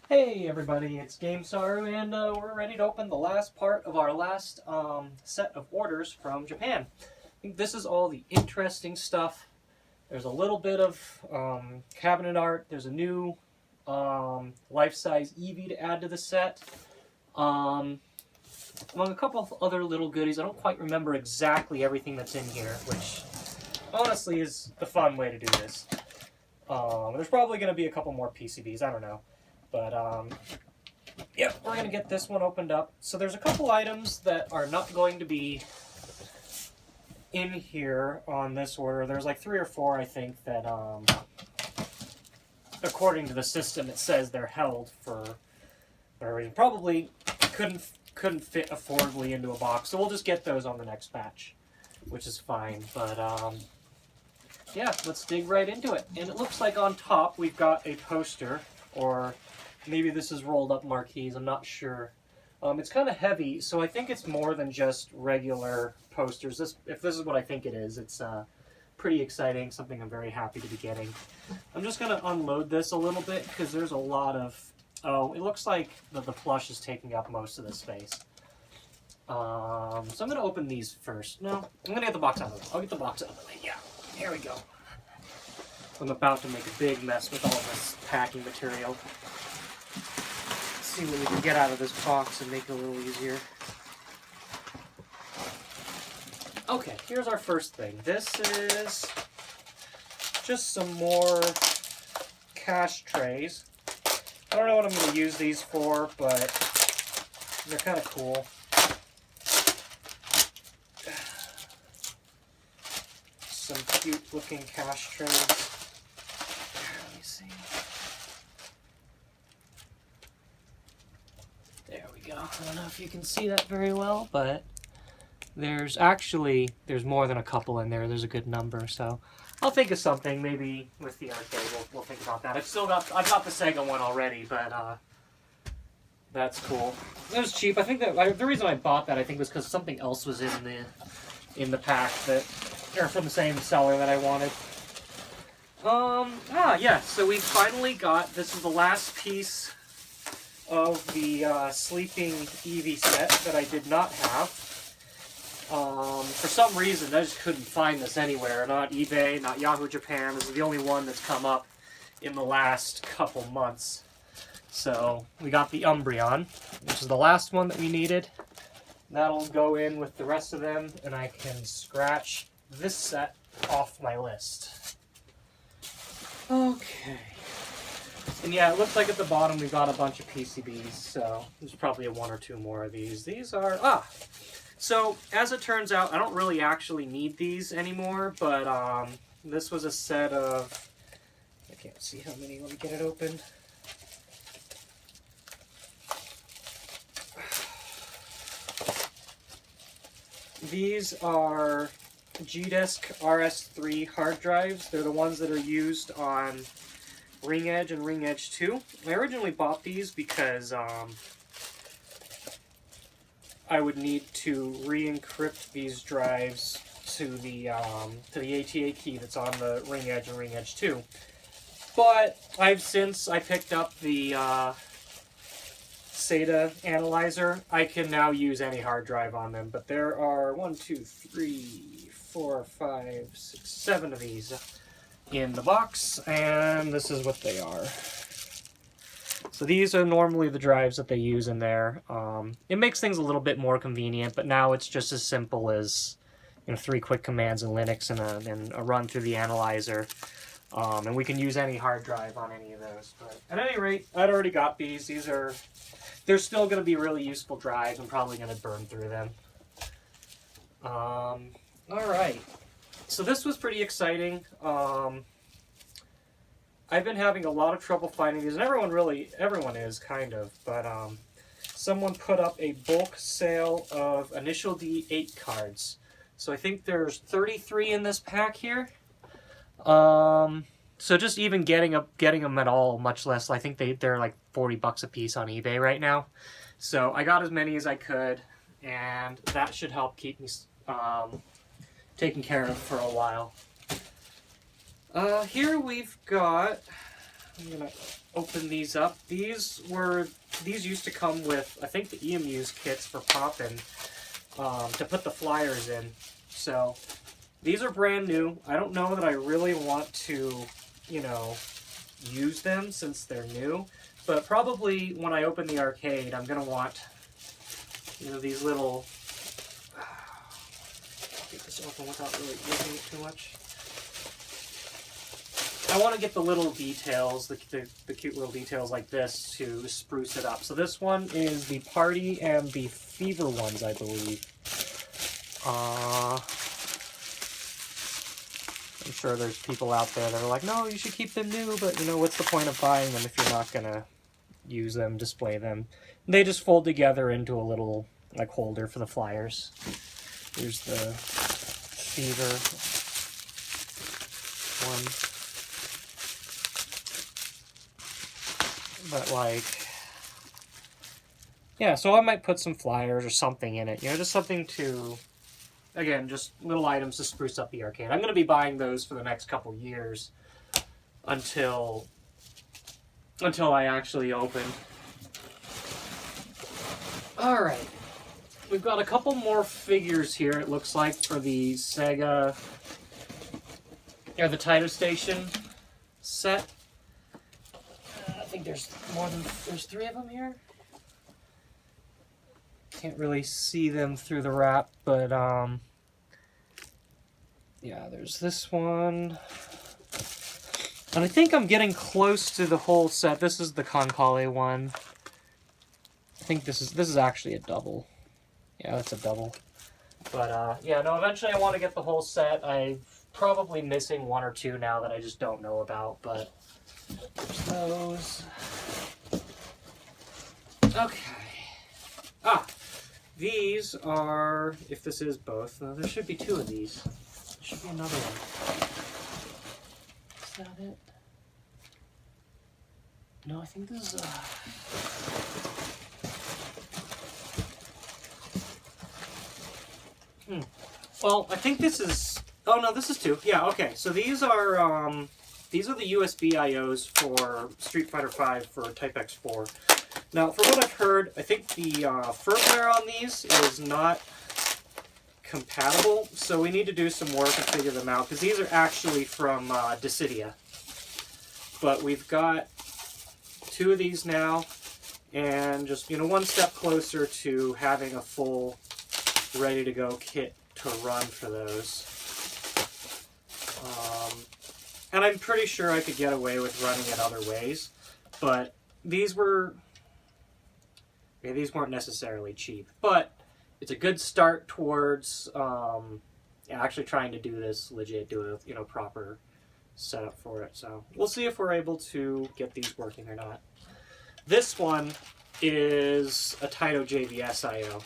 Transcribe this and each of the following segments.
Hey everybody, it's GameSaru, and we're ready to open the last part of our last set of orders from Japan. I think this is all the interesting stuff. There's a little bit of cabinet art. There's a new life-size Eevee to add to the set. Among a couple of other little goodies. I don't quite remember exactly everything that's in here, which honestly is the fun way to do this. There's probably going to be a couple more PCBs, I don't know. But, yeah, we're going to get this one opened up. So there's a couple items that are not going to be in here on this order. There's like 3 or 4, I think, that, according to the system, it says they're held for whatever reason. Probably couldn't fit affordably into a box. So we'll just get those on the next batch, which is fine. But, yeah, let's dig right into it. And it looks like on top we've got a poster, or maybe this is rolled up marquees, I'm not sure. It's kind of heavy, so I think it's more than just regular posters. If this is what I think it is, it's pretty exciting, something I'm very happy to be getting. I'm just going to unload this a little bit, because there's a lot of... Oh, it looks like the plush is taking up most of the space. So I'm going to open these first. No, I'm going to get the box out of the way. I'll get the box out of the way. Yeah, here we go. I'm about to make a big mess with all this packing material. See what we can get out of this box and make it a little easier. Okay, here's our first thing. This is just some more cash trays. I don't know what I'm going to use these for, but they're kind of cool. Some cute looking cash trays. Let me see. There we go. I don't know if you can see that very well, but there's more than a couple in there. There's a good number, so I'll think of something. Maybe with the arcade, we'll think about that. I've got the Sega one already, but that's cool. It was cheap. I think that the reason I bought that, I think, was because something else was in the pack that, or from the same seller that I wanted. Yeah. So we finally got. This is the last piece of the Sleeping Eevee set that I did not have. For some reason, I just couldn't find this anywhere. Not eBay, not Yahoo Japan. This is the only one that's come up in the last couple months. So we got the Umbreon, which is the last one that we needed. That'll go in with the rest of them, and I can scratch this set off my list. Okay. And yeah, it looks like at the bottom we've got a bunch of PCBs, so there's probably 1 or 2 more of these. These are... So, as it turns out, I don't really actually need these anymore, but this was a set of... I can't see how many. Let me get it open. These are G-Disk RS3 hard drives. They're the ones that are used on Ring Edge and Ring Edge 2. I originally bought these because I would need to re-encrypt these drives to the ATA key that's on the Ring Edge and Ring Edge 2. But I picked up the SATA analyzer. I can now use any hard drive on them, but there are 1, 2, 3, 4, 5, 6, 7 of these in the box, and this is what they are. So these are normally the drives that they use in there. It makes things a little bit more convenient, but now it's just as simple as 3 quick commands in Linux and a run through the analyzer. And we can use any hard drive on any of those. But at any rate, I'd already got these. They're still going to be really useful drives. I'm probably going to burn through them. Alright. So this was pretty exciting. I've been having a lot of trouble finding these, and everyone is, kind of, but someone put up a bulk sale of Initial D 8 cards. So I think there's 33 in this pack here. So just even getting them at all, much less, I think they're like $40 a piece on eBay right now. So I got as many as I could, and that should help keep me taken care of for a while. Here we've got I'm gonna open these up. These used to come with, I think, the EMU's kits for popping to put the flyers in. So these are brand new. I don't know that I really want to, you know, use them since they're new. But probably when I open the arcade, I'm gonna want, you know, these little. Get this open without really using it too much. I want to get the little details, the cute little details like this to spruce it up. So this one is the Party and the Fever ones, I believe. I'm sure there's people out there that are like, no, you should keep them new, but, you know, what's the point of buying them if you're not going to use them, display them? They just fold together into a little, like, holder for the flyers. Here's the Fever one. But, like, yeah, so I might put some flyers or something in it. You know, just something to, again, just little items to spruce up the arcade. I'm going to be buying those for the next couple years until I actually open. Alright. We've got a couple more figures here, it looks like, for the Sega, or the Taito Station set. I think there's there's 3 of them here. Can't really see them through the wrap, but yeah, there's this one. And I think I'm getting close to the whole set. This is the Concale one. I think this is actually a double. Yeah, that's a double. But yeah, no, eventually I want to get the whole set. I'm probably missing 1 or 2 now that I just don't know about, but there's those. Okay. These are, if this is both, no, there should be 2 of these. There should be another one. Is that it? No, I think this is Well, I think this is, oh no, this is 2. Yeah, okay. So these are the USB IOs for Street Fighter V for Type X4. Now, for what I've heard, I think the firmware on these is not compatible, so we need to do some work and figure them out, because these are actually from Dissidia. But we've got 2 of these now, and just, you know, one step closer to having a full, ready-to-go kit to run for those. And I'm pretty sure I could get away with running it other ways, but these weren't necessarily cheap. But it's a good start towards actually trying to do this legit, do a, you know, proper setup for it. So we'll see if we're able to get these working or not. This one is a Taito JVS IO,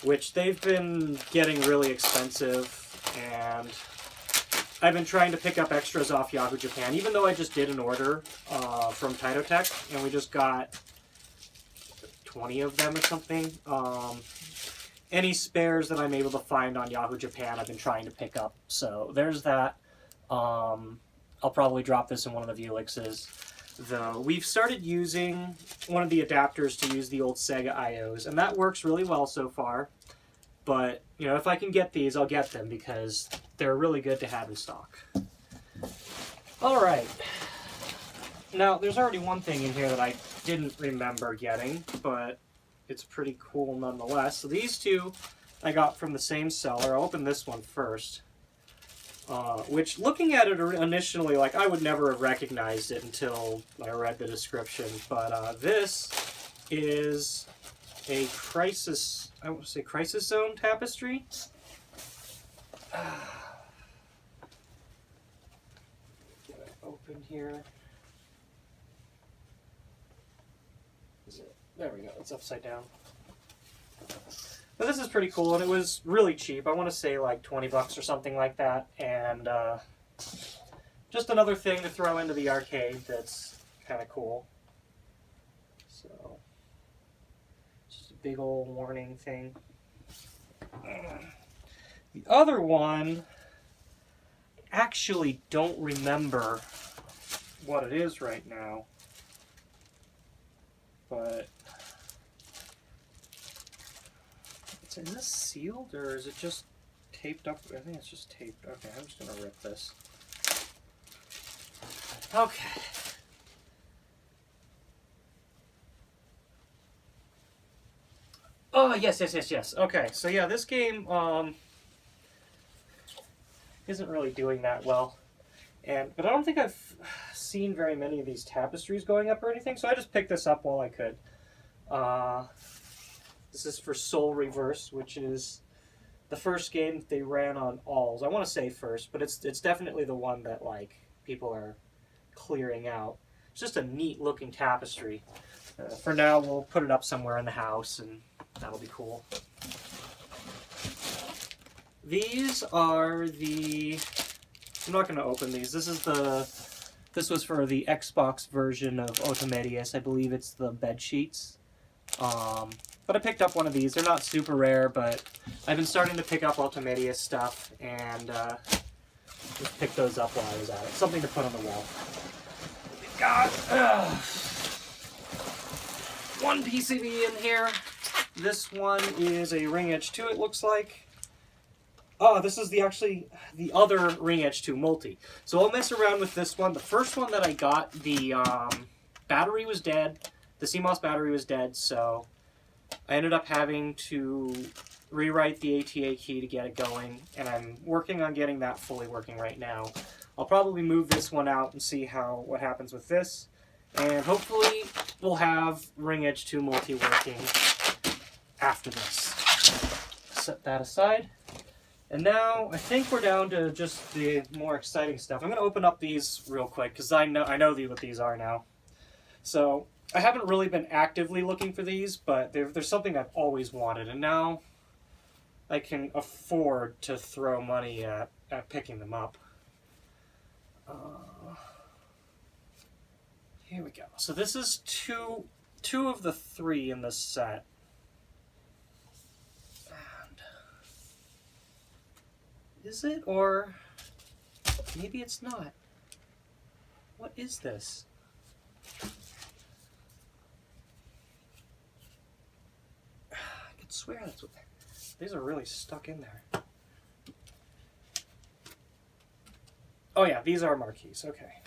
which they've been getting really expensive, and I've been trying to pick up extras off Yahoo Japan, even though I just did an order from Taito Tech, and we just got 20 of them or something. Any spares that I'm able to find on Yahoo Japan, I've been trying to pick up. So there's that. I'll probably drop this in one of the Vuelixes. Though we've started using one of the adapters to use the old Sega IOs, and that works really well so far. But, you know, if I can get these, I'll get them, because they're really good to have in stock. Alright. Now, there's already one thing in here that I didn't remember getting, but it's pretty cool nonetheless. So these 2 I got from the same seller. I'll open this one first. Which, looking at it initially, like, I would never have recognized it until I read the description. But this is a Crisis, I want to say Crisis Zone tapestry. Get it open here. Is it? There we go. It's upside down. But this is pretty cool, and it was really cheap. I want to say like 20 bucks or something like that. And just another thing to throw into the arcade that's kind of cool. So, just a big old warning thing. The other one, I actually don't remember what it is right now. But is this sealed or is it just taped up? I think it's just taped. Okay, I'm just gonna rip this. Okay. Oh, yes. Okay, so yeah, this game isn't really doing that well. But I don't think I've seen very many of these tapestries going up or anything, so I just picked this up while I could. This is for Soul Reverse, which is the first game they ran on Alls. I want to say first, but it's definitely the one that like people are clearing out. It's just a neat looking tapestry. For now, we'll put it up somewhere in the house, and that'll be cool. These are the... I'm not going to open these. This was for the Xbox version of Automedius. I believe it's the bed sheets. But I picked up one of these. They're not super rare, but I've been starting to pick up Automedius stuff, and just picked those up while I was at it. Something to put on the wall. We've got one PCB in here. This one is a Ring Edge 2, it looks like. Oh, this is the other Ring Edge 2 multi. So I'll mess around with this one. The first one that I got, the battery was dead. The CMOS battery was dead, so I ended up having to rewrite the ATA key to get it going, and I'm working on getting that fully working right now. I'll probably move this one out and see what happens with this, and hopefully we'll have Ring Edge 2 multi working after this. Set that aside. And now, I think we're down to just the more exciting stuff. I'm going to open up these real quick, because I know what these are now. So, I haven't really been actively looking for these, but they're something I've always wanted, and now I can afford to throw money at picking them up. Here we go. So this is two of the 3 in this set. Is it, or maybe it's not? What is this? I could swear that's what... These are really stuck in there. Oh yeah, these are marquees, okay.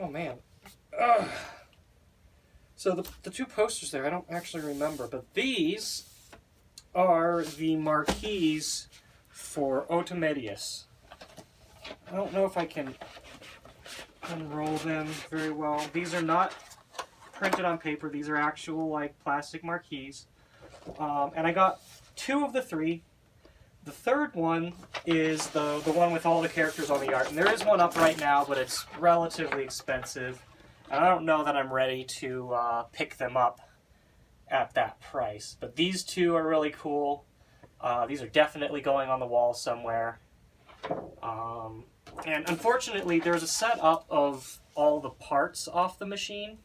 Oh man. Ugh. So the 2 posters there, I don't actually remember, but these are the marquees for Automedius. I don't know if I can unroll them very well. These are not printed on paper. These are actual like plastic marquees. And I got 2 of the 3. The third one is the one with all the characters on the art. And there is one up right now, but it's relatively expensive. And I don't know that I'm ready to pick them up at that price. But these 2 are really cool. These are definitely going on the wall somewhere. And unfortunately, there's a setup of all the parts off the machine,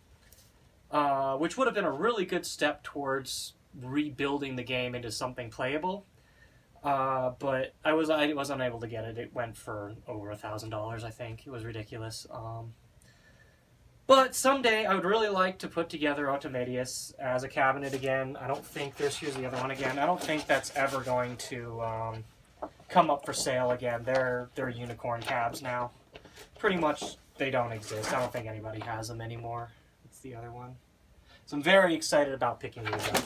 which would have been a really good step towards rebuilding the game into something playable. But I was unable to get it. It went for over $1,000, I think. It was ridiculous. But someday I would really like to put together Automedius as a cabinet again. I don't think here's the other one again. I don't think that's ever going to come up for sale again. They're unicorn cabs now. Pretty much they don't exist. I don't think anybody has them anymore. It's the other one. So I'm very excited about picking these up.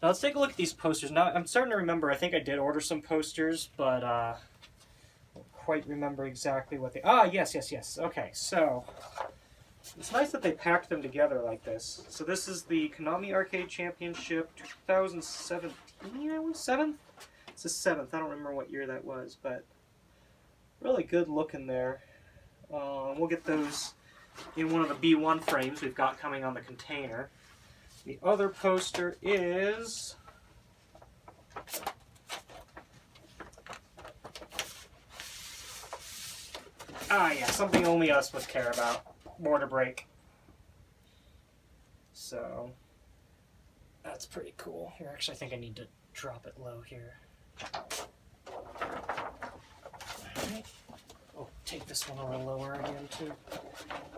Now let's take a look at these posters. Now I'm starting to remember, I think I did order some posters, but I don't quite remember exactly what they... Ah, yes. Okay, so... It's nice that they packed them together like this. So this is the Konami Arcade Championship 2017, I want 7th? It's the 7th. I don't remember what year that was, but really good looking there. We'll get those in one of the B1 frames we've got coming on the container. The other poster is... Ah, yeah, something only us would care about. Border break. So that's pretty cool. Here, actually, I think I need to drop it low here. Alright. Oh, take this one a little lower again too.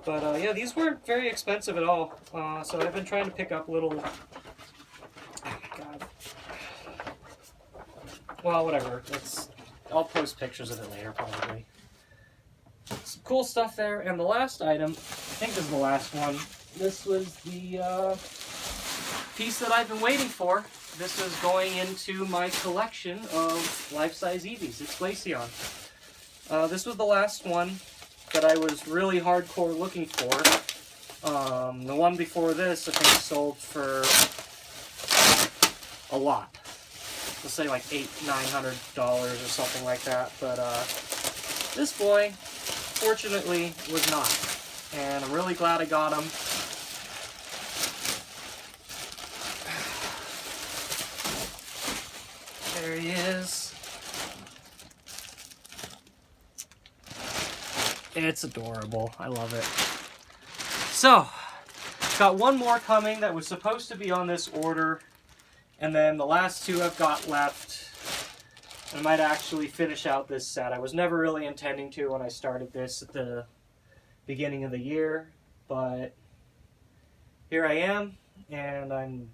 But yeah, these weren't very expensive at all. So I've been trying to pick up little. Oh my god. Well, whatever. I'll post pictures of it later, probably. Some cool stuff there. And the last item, I think this is the last one. This was the piece that I've been waiting for. This is going into my collection of life-size Eevees. It's Glaceon. This was the last one that I was really hardcore looking for. The one before this, I think, sold for a lot. Let's say like $800-900 or something like that. But this boy, fortunately, was not. And I'm really glad I got him. There he is. It's adorable. I love it. So, got one more coming that was supposed to be on this order, and then the last two I've got left. I might actually finish out this set. I was never really intending to when I started this at the beginning of the year, but here I am, and I'm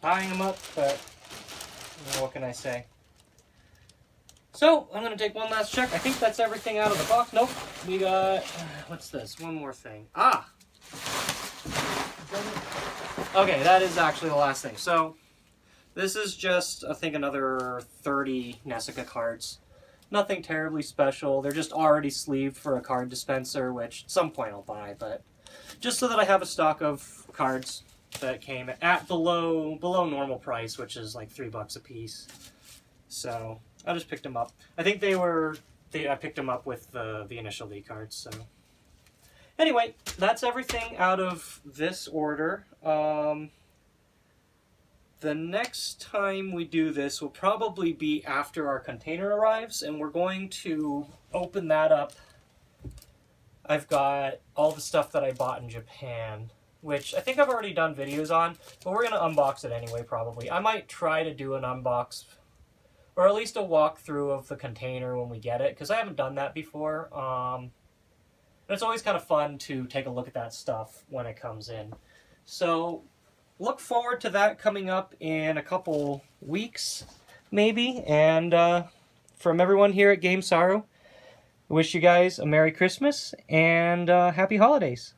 buying them up, but what can I say? So, I'm going to take one last check. I think that's everything out of the box. Nope. We got... what's this? One more thing. Ah! Okay, that is actually the last thing. So, this is just, I think, another 30 Nessica cards. Nothing terribly special. They're just already sleeved for a card dispenser, which at some point I'll buy, but just so that I have a stock of cards that came at below normal price, which is like $3 a piece. So I just picked them up. I think I picked them up with the initial V cards. So anyway, that's everything out of this order. The next time we do this will probably be after our container arrives, and we're going to open that up. I've got all the stuff that I bought in Japan, which I think I've already done videos on, but we're going to unbox it anyway, probably. I might try to do an unbox, or at least a walkthrough of the container when we get it, because I haven't done that before. And it's always kind of fun to take a look at that stuff when it comes in. So look forward to that coming up in a couple weeks, maybe. And from everyone here at Game Sorrow, I wish you guys a Merry Christmas and Happy Holidays.